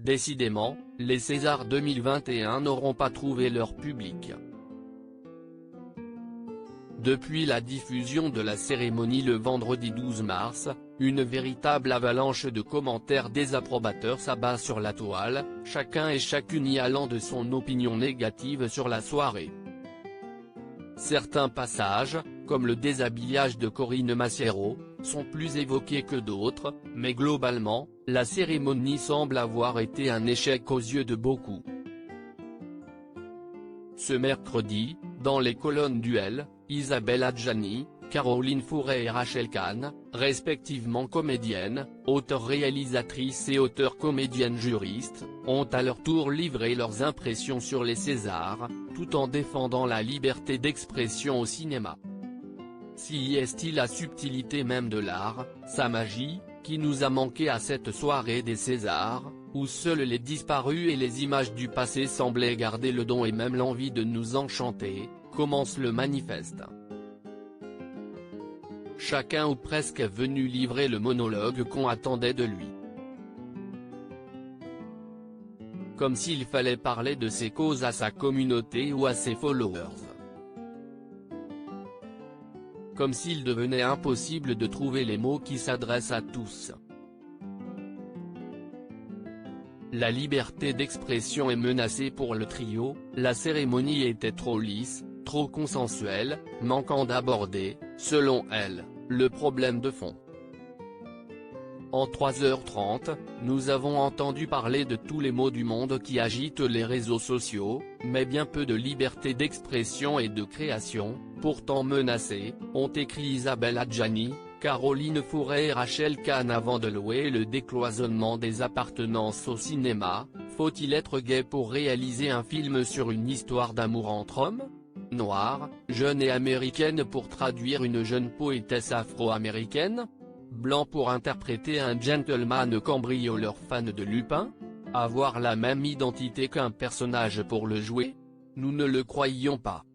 Décidément, les Césars 2021 n'auront pas trouvé leur public. Depuis la diffusion de la cérémonie le vendredi 12 mars, une véritable avalanche de commentaires désapprobateurs s'abat sur la toile, chacun et chacune y allant de son opinion négative sur la soirée. Certains passages, comme le déshabillage de Corinne Massiero, sont plus évoqués que d'autres, mais globalement, la cérémonie semble avoir été un échec aux yeux de beaucoup. Ce mercredi, dans les colonnes d'Huel, Isabelle Adjani, Caroline Fourré et Rachel Kahn, respectivement comédiennes, auteure-réalisatrice et auteure-comédienne-juriste, ont à leur tour livré leurs impressions sur les Césars, tout en défendant la liberté d'expression au cinéma. Si y est-il la subtilité même de l'art, sa magie, qui nous a manqué à cette soirée des Césars, où seuls les disparus et les images du passé semblaient garder le don et même l'envie de nous enchanter, commence le manifeste. Chacun ou presque est venu livrer le monologue qu'on attendait de lui. Comme s'il fallait parler de ses causes à sa communauté ou à ses followers. Comme s'il devenait impossible de trouver les mots qui s'adressent à tous. La liberté d'expression est menacée pour le trio, la cérémonie était trop lisse, trop consensuelle, manquant d'aborder, selon elle, le problème de fond. En 3h30, nous avons entendu parler de tous les maux du monde qui agitent les réseaux sociaux, mais bien peu de liberté d'expression et de création, pourtant menacées, ont écrit Isabelle Adjani, Caroline Fourré et Rachel Kahn avant de louer le décloisonnement des appartenances au cinéma. Faut-il être gay pour réaliser un film sur une histoire d'amour entre hommes ? Noire, jeune et américaine pour traduire une jeune poétesse afro-américaine ? Blanc pour interpréter un gentleman cambrioleur fan de Lupin ? Avoir la même identité qu'un personnage pour le jouer ? Nous ne le croyions pas.